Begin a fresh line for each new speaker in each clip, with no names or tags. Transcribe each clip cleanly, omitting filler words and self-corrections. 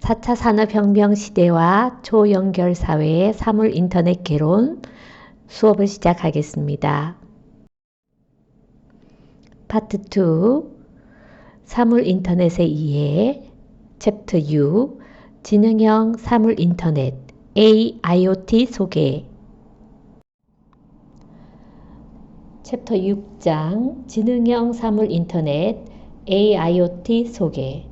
4차 산업혁명 시대와 초연결 사회의 사물 인터넷 개론 수업을 시작하겠습니다. 파트 2 사물 인터넷의 이해 챕터 U 지능형 사물 인터넷 AIoT 소개 챕터 6장 지능형 사물 인터넷 AIoT 소개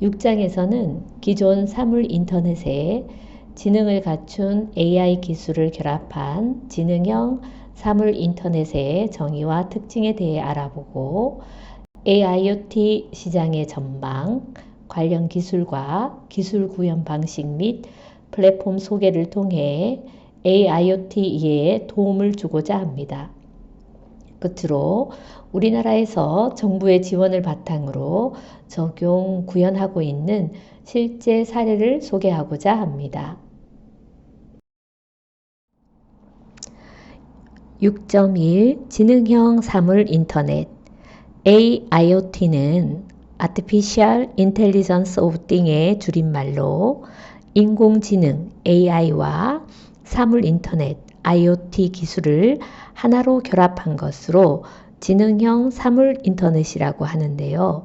6장에서는 기존 사물 인터넷에 지능을 갖춘 AI 기술을 결합한 지능형 사물 인터넷의 정의와 특징에 대해 알아보고 AIoT 시장의 전망, 관련 기술과 기술 구현 방식 및 플랫폼 소개를 통해 AIoT 이해에 도움을 주고자 합니다. 끝으로 우리나라에서 정부의 지원을 바탕으로 적용, 구현하고 있는 실제 사례를 소개하고자 합니다. 6.1 지능형 사물 인터넷 AIoT는 Artificial Intelligence of Thing의 줄임말로 인공지능 AI와 사물 인터넷 IoT 기술을 하나로 결합한 것으로 지능형 사물 인터넷이라고 하는데요.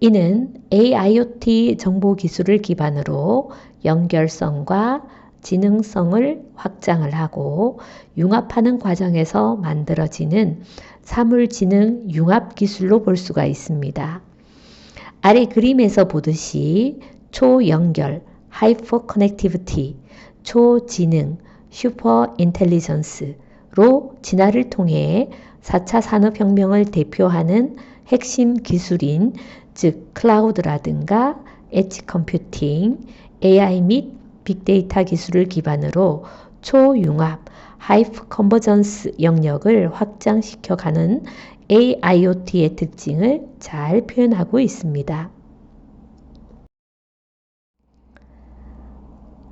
이는 AIoT 정보 기술을 기반으로 연결성과 지능성을 확장을 하고 융합하는 과정에서 만들어지는 사물지능 융합 기술로 볼 수가 있습니다. 아래 그림에서 보듯이 초연결, 하이퍼 커넥티비티, 초지능, 슈퍼 인텔리전스로 진화를 통해 4차 산업혁명을 대표하는 핵심 기술인 즉 클라우드라든가 엣지 컴퓨팅, AI 및 빅데이터 기술을 기반으로 초융합, 하이퍼 컨버전스 영역을 확장시켜가는 AIoT의 특징을 잘 표현하고 있습니다.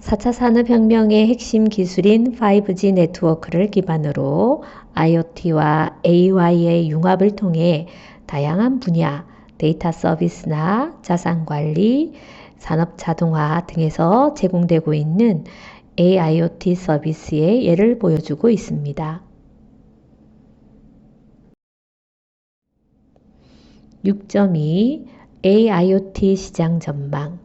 4차 산업혁명의 핵심 기술인 5G 네트워크를 기반으로 IoT와 AI의 융합을 통해 다양한 분야, 데이터 서비스나 자산관리, 산업 자동화 등에서 제공되고 있는 AIoT 서비스의 예를 보여주고 있습니다. 6.2 AIoT 시장 전망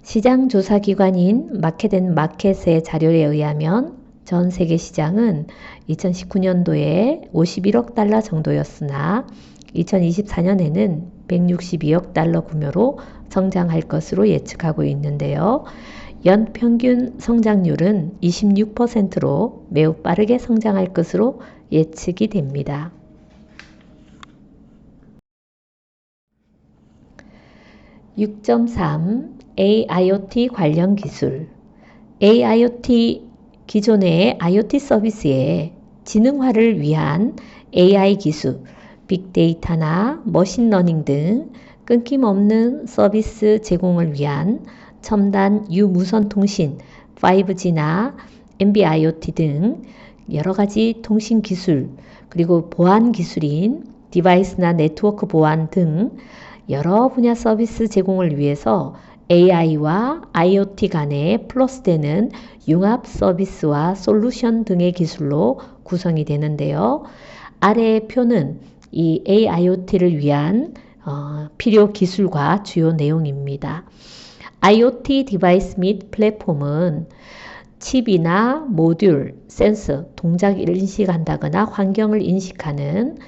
시장 조사 기관인 마켓앤마켓의 자료에 의하면 전 세계 시장은 2019년도에 51억 달러 정도였으나 2024년에는 162억 달러 규모로 성장할 것으로 예측하고 있는데요. 연평균 성장률은 26%로 매우 빠르게 성장할 것으로 예측이 됩니다. 6.3 AIoT 관련 기술 AIoT 기존의 IoT 서비스에 지능화를 위한 AI 기술, 빅데이터나 머신러닝 등 끊김없는 서비스 제공을 위한 첨단 유무선 통신, 5G나 NB-IoT 등 여러 가지 통신 기술, 그리고 보안 기술인 디바이스나 네트워크 보안 등 여러 분야 서비스 제공을 위해서 AI와 IoT 간에 플러스되는 융합 서비스와 솔루션 등의 기술로 구성이 되는데요. 아래의 표는 이 AIoT를 위한 필요 기술과 주요 내용입니다. IoT 디바이스 및 플랫폼은 칩이나 모듈, 센서, 동작을 인식한다거나 환경을 인식하는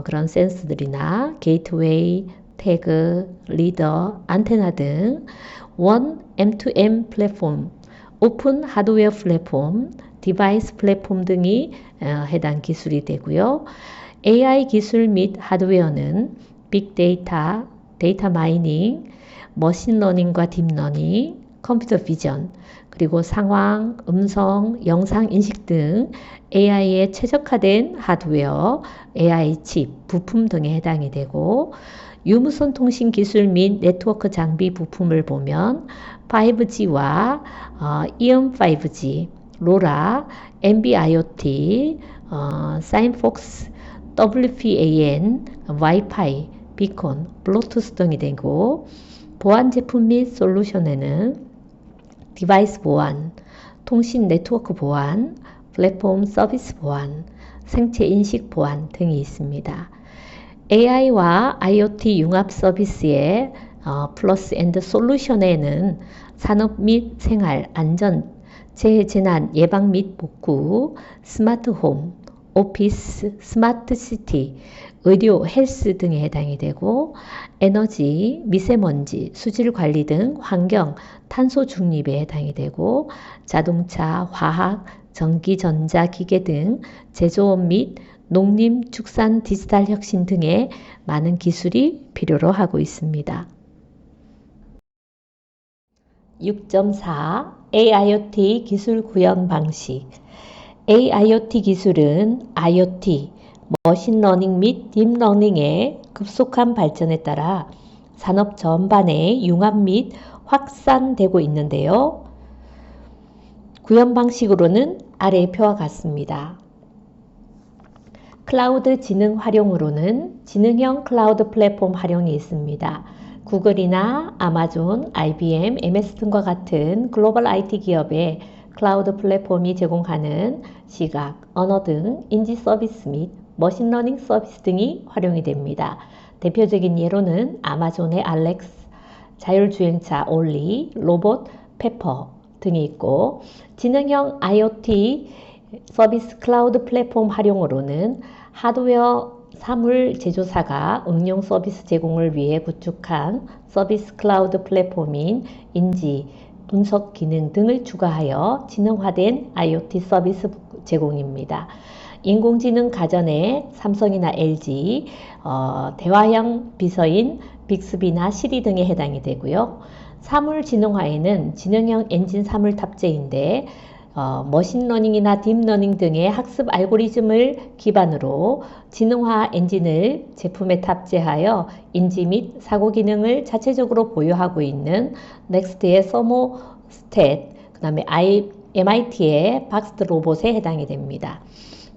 그런 센서들이나 게이트웨이, 태그, 리더, 안테나 등 원 M2M 플랫폼, 오픈 하드웨어 플랫폼, 디바이스 플랫폼 등이 해당 기술이 되고요. AI 기술 및 하드웨어는 빅데이터, 데이터 마이닝, 머신러닝과 딥러닝, 컴퓨터 비전, 그리고 상황, 음성, 영상 인식 등 AI에 최적화된 하드웨어, AI 칩, 부품 등에 해당이 되고 유무선 통신 기술 및 네트워크 장비 부품을 보면 5G와 이언 5G, 로라, NB-IoT, 사인폭스, WPAN, 와이파이, 비콘, 블루투스 등이 되고 보안 제품 및 솔루션에는 디바이스 보안, 통신 네트워크 보안, 플랫폼 서비스 보안, 생체 인식 보안 등이 있습니다. AI와 IoT 융합 서비스의 플러스 앤드 솔루션에는 산업 및 생활, 안전, 재해 재난 예방 및 복구, 스마트 홈, 오피스, 스마트 시티, 의료, 헬스 등에 해당이 되고 에너지, 미세먼지, 수질 관리 등 환경, 탄소 중립에 해당이 되고 자동차, 화학, 전기, 전자, 기계 등 제조업 및 농림, 축산, 디지털 혁신 등의 많은 기술이 필요로 하고 있습니다. 6.4 AIoT 기술 구현 방식. AIoT 기술은 IoT, 머신러닝 및 딥러닝의 급속한 발전에 따라 산업 전반에 융합 및 확산되고 있는데요. 구현 방식으로는 아래의 표와 같습니다. 클라우드 지능 활용으로는 지능형 클라우드 플랫폼 활용이 있습니다. 구글이나 아마존, IBM, MS 등과 같은 글로벌 IT 기업의 클라우드 플랫폼이 제공하는 시각, 언어 등 인지 서비스 및 머신러닝 서비스 등이 활용이 됩니다. 대표적인 예로는 아마존의 알렉스, 자율주행차 올리, 로봇 페퍼 등이 있고 지능형 IoT 서비스 클라우드 플랫폼 활용으로는 하드웨어 사물 제조사가 응용 서비스 제공을 위해 구축한 서비스 클라우드 플랫폼인 인지, 분석 기능 등을 추가하여 지능화된 IoT 서비스 제공입니다. 인공지능 가전에 삼성이나 LG, 대화형 비서인 빅스비나 시리 등에 해당이 되고요. 사물 지능화에는 지능형 엔진 사물 탑재인데 머신러닝이나 딥러닝 등의 학습 알고리즘을 기반으로 지능화 엔진을 제품에 탑재하여 인지 및 사고 기능을 자체적으로 보유하고 있는 넥스트의 서모스탯, 그 다음에 MIT의 박스트 로봇에 해당이 됩니다.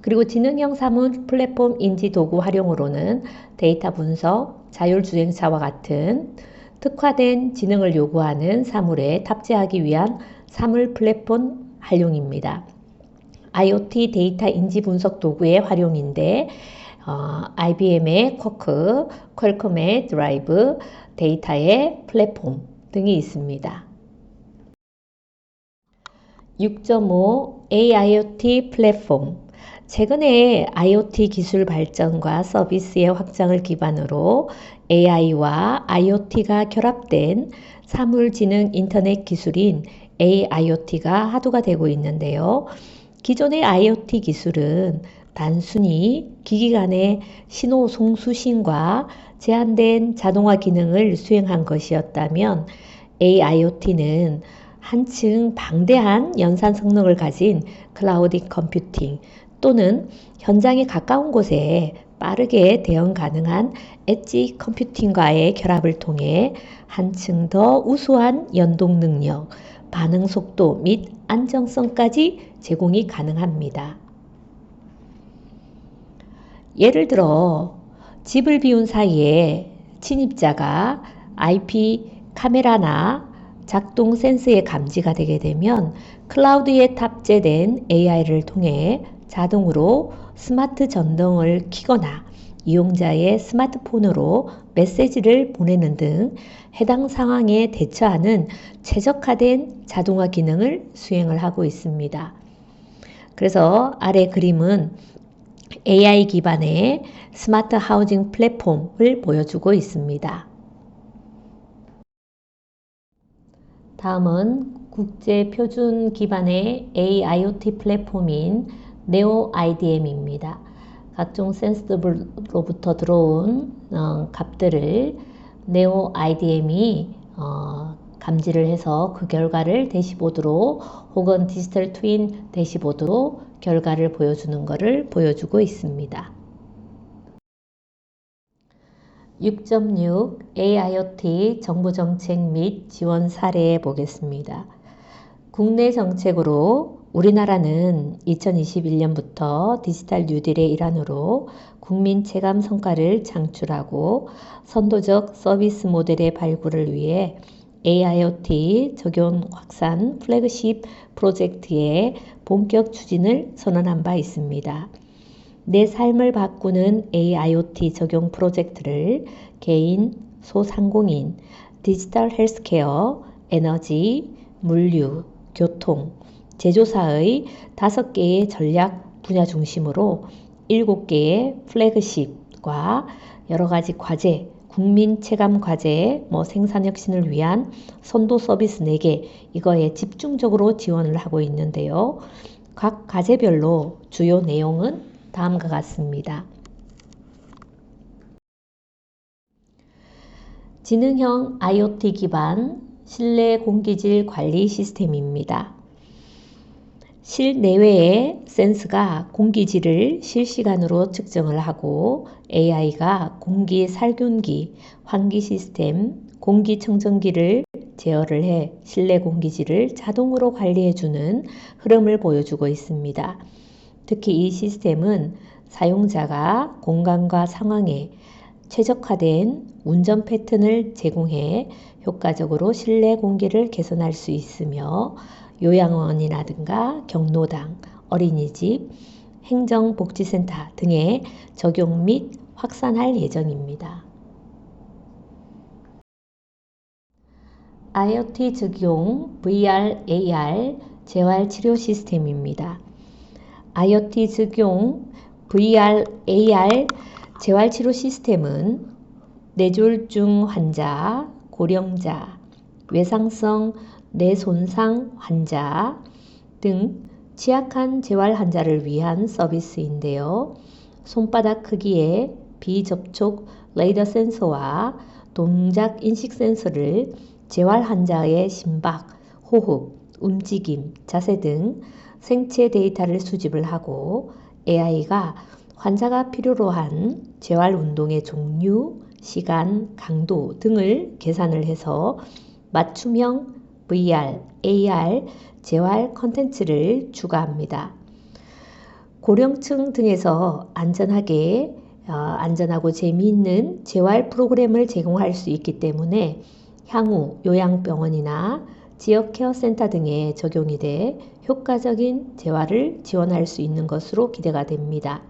그리고 지능형 사물 플랫폼 인지 도구 활용으로는 데이터 분석, 자율주행차와 같은 특화된 지능을 요구하는 사물에 탑재하기 위한 사물 플랫폼 활용입니다. IoT 데이터 인지 분석 도구의 활용인데 IBM의 쿼크, 퀄컴의 드라이브, 데이터의 플랫폼 등이 있습니다. 6.5 AIoT 플랫폼. 최근에 IoT 기술 발전과 서비스의 확장을 기반으로 AI와 IoT가 결합된 사물지능 인터넷 기술인 AIoT가 화두가 되고 있는데요. 기존의 IoT 기술은 단순히 기기 간의 신호 송수신과 제한된 자동화 기능을 수행한 것이었다면 AIoT는 한층 방대한 연산 성능을 가진 클라우드 컴퓨팅 또는 현장에 가까운 곳에 빠르게 대응 가능한 엣지 컴퓨팅과의 결합을 통해 한층 더 우수한 연동 능력, 반응 속도 및 안정성까지 제공이 가능합니다. 예를 들어 집을 비운 사이에 침입자가 IP 카메라나 작동 센서의 감지가 되게 되면 클라우드에 탑재된 AI를 통해 자동으로 스마트 전등을 켜거나 이용자의 스마트폰으로 메시지를 보내는 등 해당 상황에 대처하는 최적화된 자동화 기능을 수행을 하고 있습니다. 그래서 아래 그림은 AI 기반의 스마트 하우징 플랫폼을 보여주고 있습니다. 다음은 국제 표준 기반의 AIoT 플랫폼인 네오IDM입니다. 각종 센서로부터 들어온 값들을 네오IDM이 감지를 해서 그 결과를 대시보드로 혹은 디지털 트윈 대시보드로 결과를 보여주는 것을 보여주고 있습니다. 6.6 AIoT 정부 정책 및 지원 사례 보겠습니다. 국내 정책으로 우리나라는 2021년부터 디지털 뉴딜의 일환으로 국민 체감 성과를 창출하고 선도적 서비스 모델의 발굴을 위해 AIoT 적용 확산 플래그십 프로젝트의 본격 추진을 선언한 바 있습니다. 내 삶을 바꾸는 AIoT 적용 프로젝트를 개인, 소상공인, 디지털 헬스케어, 에너지, 물류, 교통, 제조사의 5개의 전략 분야 중심으로 7개의 플래그십과 여러 가지 과제, 국민 체감 과제, 생산 혁신을 위한 선도 서비스 4개, 이거에 집중적으로 지원을 하고 있는데요. 각 과제별로 주요 내용은 다음과 같습니다. 지능형 IoT 기반 실내 공기질 관리 시스템입니다. 실내외의 센서가 공기질을 실시간으로 측정을 하고 AI가 공기 살균기, 환기 시스템, 공기청정기를 제어를 해 실내 공기질을 자동으로 관리해주는 흐름을 보여주고 있습니다. 특히 이 시스템은 사용자가 공간과 상황에 최적화된 운전 패턴을 제공해 효과적으로 실내 공기를 개선할 수 있으며 요양원이라든가 경로당, 어린이집, 행정복지센터 등에 적용 및 확산할 예정입니다. IoT 적용 VR, AR 재활치료 시스템입니다. IoT 적용 VR, AR 재활치료 시스템은 뇌졸중 환자, 고령자, 외상성 뇌손상 환자 등 취약한 재활 환자를 위한 서비스인데요. 손바닥 크기의 비접촉 레이더 센서와 동작 인식 센서를 재활 환자의 심박, 호흡, 움직임, 자세 등 생체 데이터를 수집을 하고 AI가 환자가 필요로 한 재활 운동의 종류, 시간, 강도 등을 계산을 해서 맞춤형 VR, AR 재활 콘텐츠를 추가합니다. 고령층 등에서 안전하고 재미있는 재활 프로그램을 제공할 수 있기 때문에 향후 요양병원이나 지역 케어센터 등에 적용이 돼 효과적인 재활을 지원할 수 있는 것으로 기대가 됩니다.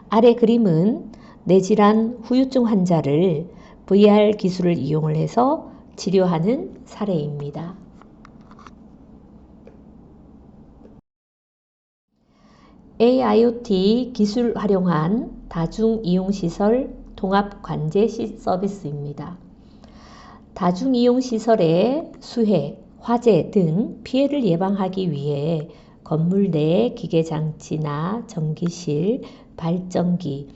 아래 그림은 뇌질환 후유증 환자를 VR 기술을 이용을 해서 치료하는 사례입니다. AIoT 기술 활용한 다중이용시설 통합관제 서비스입니다. 다중이용시설의 수해, 화재 등 피해를 예방하기 위해 건물 내 기계장치나 전기실, 발전기,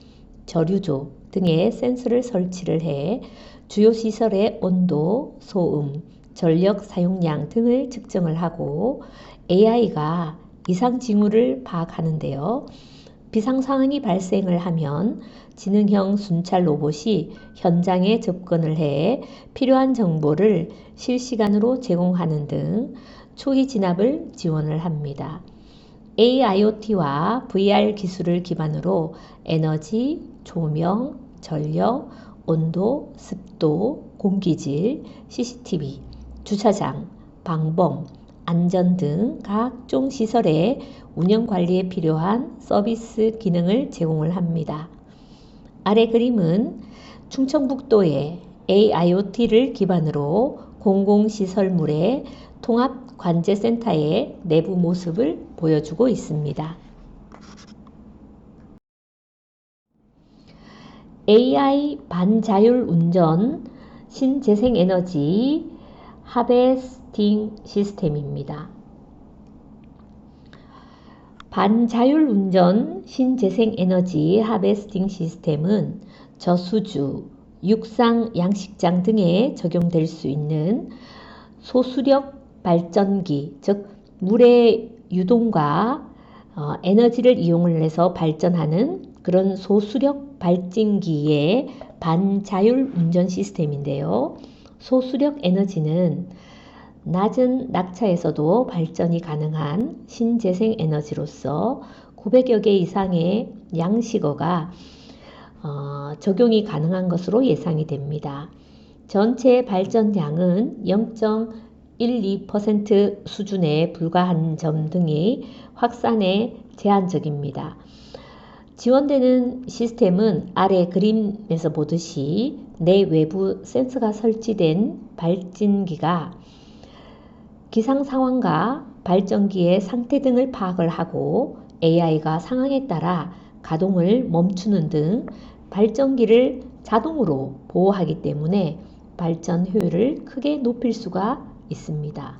저류조 등의 센서를 설치를 해 주요 시설의 온도, 소음, 전력 사용량 등을 측정을 하고 AI가 이상 징후를 파악하는데요. 비상 상황이 발생을 하면 지능형 순찰 로봇이 현장에 접근을 해 필요한 정보를 실시간으로 제공하는 등 초기 진압을 지원을 합니다. AIoT와 VR 기술을 기반으로 에너지, 조명, 전력, 온도, 습도, 공기질, CCTV, 주차장, 방범, 안전 등 각종 시설의 운영 관리에 필요한 서비스 기능을 제공을 합니다. 아래 그림은 충청북도의 AIoT를 기반으로 공공시설물의 통합관제센터의 내부 모습을 보여주고 있습니다. AI 반자율 운전 신재생에너지 하베스팅 시스템입니다. 반자율 운전 신재생에너지 하베스팅 시스템은 저수주, 육상 양식장 등에 적용될 수 있는 소수력 발전기, 즉 물의 유동과 에너지를 이용을 해서 발전하는 그런 소수력 발진기의 반자율 운전 시스템인데요. 소수력 에너지는 낮은 낙차에서도 발전이 가능한 신재생 에너지로서 900여 개 이상의 양식어가 적용이 가능한 것으로 예상이 됩니다. 전체 발전량은 0.12% 수준에 불과한 점 등이 확산에 제한적입니다. 지원되는 시스템은 아래 그림에서 보듯이 내외부 센서가 설치된 발진기가 기상 상황과 발전기의 상태 등을 파악을 하고 AI가 상황에 따라 가동을 멈추는 등 발전기를 자동으로 보호하기 때문에 발전 효율을 크게 높일 수가 있습니다.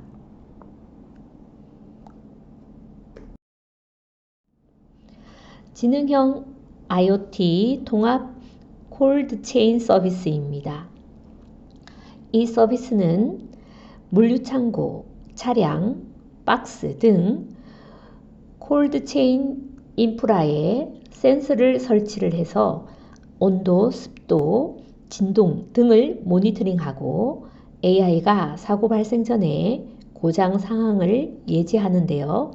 지능형 IoT 통합 콜드체인 서비스입니다. 이 서비스는 물류창고, 차량, 박스 등 콜드체인 인프라에 센서를 설치를 해서 온도, 습도, 진동 등을 모니터링하고 AI가 사고 발생 전에 고장 상황을 예지하는데요.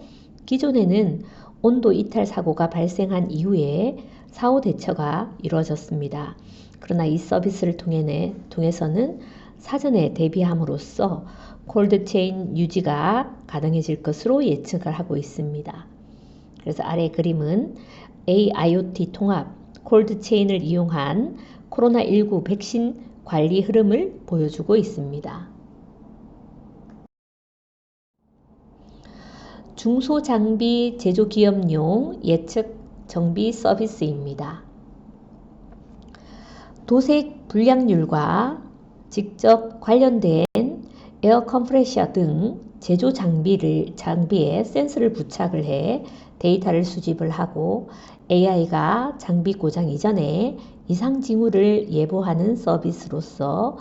기존에는 온도 이탈 사고가 발생한 이후에 사후 대처가 이루어졌습니다. 그러나 이 서비스를 통해서는 사전에 대비함으로써 콜드체인 유지가 가능해질 것으로 예측을 하고 있습니다. 그래서 아래 그림은 AIoT 통합 콜드체인을 이용한 코로나19 백신 관리 흐름을 보여주고 있습니다. 중소장비 제조기업용 예측 정비 서비스입니다. 도색 불량률과 직접 관련된 에어 컴프레셔 등 제조 장비에 센서를 부착을 해 데이터를 수집을 하고 AI가 장비 고장 이전에 이상 징후를 예보하는 서비스로서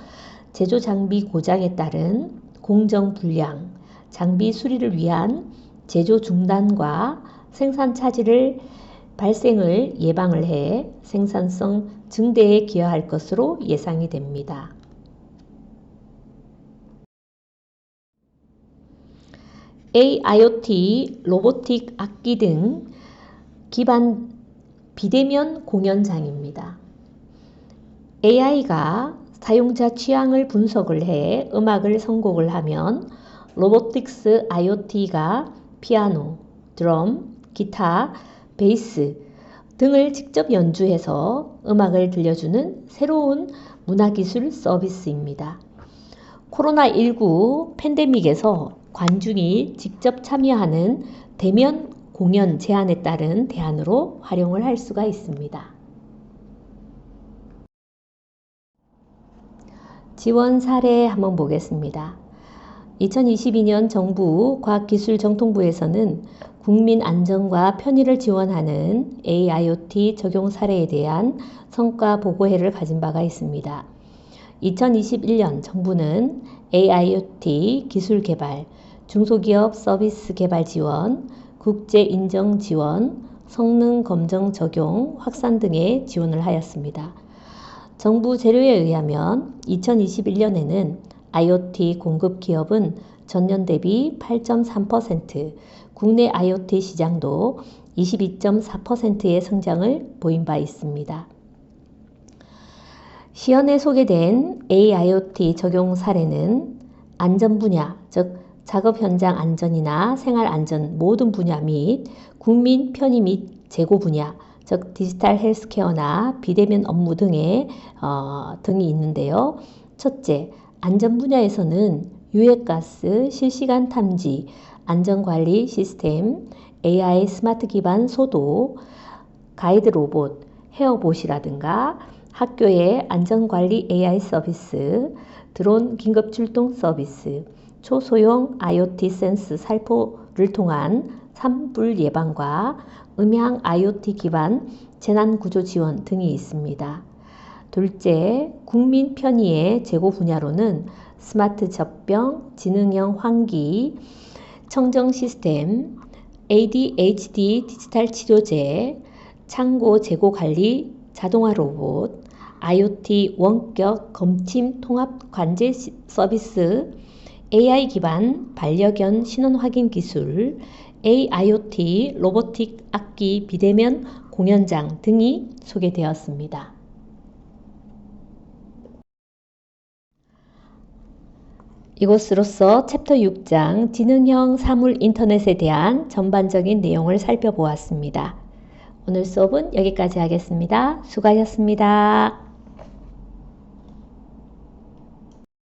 제조 장비 고장에 따른 공정 불량, 장비 수리를 위한 제조 중단과 생산 차질 발생을 예방을 해 생산성 증대에 기여할 것으로 예상이 됩니다. AIoT, 로보틱 악기 등 기반 비대면 공연장입니다. AI가 사용자 취향을 분석을 해 음악을 선곡을 하면 로보틱스 IoT가 피아노, 드럼, 기타, 베이스 등을 직접 연주해서 음악을 들려주는 새로운 문화기술 서비스입니다. 코로나19 팬데믹에서 관중이 직접 참여하는 대면 공연 제한에 따른 대안으로 활용을 할 수가 있습니다. 지원 사례 한번 보겠습니다. 2022년 정부 과학기술정통부에서는 국민 안전과 편의를 지원하는 AIoT 적용 사례에 대한 성과 보고회를 가진 바가 있습니다. 2021년 정부는 AIoT 기술 개발, 중소기업 서비스 개발 지원, 국제 인정 지원, 성능 검정 적용, 확산 등의 지원을 하였습니다. 정부 재료에 의하면 2021년에는 IoT 공급 기업은 전년 대비 8.3%, 국내 IoT 시장도 22.4%의 성장을 보인 바 있습니다. 시연에 소개된 AIoT 적용 사례는 안전 분야, 즉 작업 현장 안전이나 생활 안전 모든 분야 및 국민 편의 및 재고 분야, 즉 디지털 헬스케어나 비대면 업무 등이 있는데요. 첫째, 안전 분야에서는 유해가스 실시간 탐지, 안전관리 시스템, AI 스마트 기반 소도, 가이드 로봇, 헤어봇이라든가 학교의 안전관리 AI 서비스, 드론 긴급 출동 서비스, 초소형 IoT 센스 살포를 통한 산불 예방과 음향 IoT 기반 재난구조 지원 등이 있습니다. 둘째, 국민 편의의 재고 분야로는 스마트 젖병, 지능형 환기, 청정 시스템, ADHD 디지털 치료제, 창고 재고 관리 자동화 로봇, IoT 원격 검침 통합 관제 서비스, AI 기반 반려견 신원 확인 기술, AIoT, 로보틱 악기 비대면 공연장 등이 소개되었습니다. 이것으로써 챕터 6장 지능형 사물 인터넷에 대한 전반적인 내용을 살펴보았습니다. 오늘 수업은 여기까지 하겠습니다. 수고하셨습니다.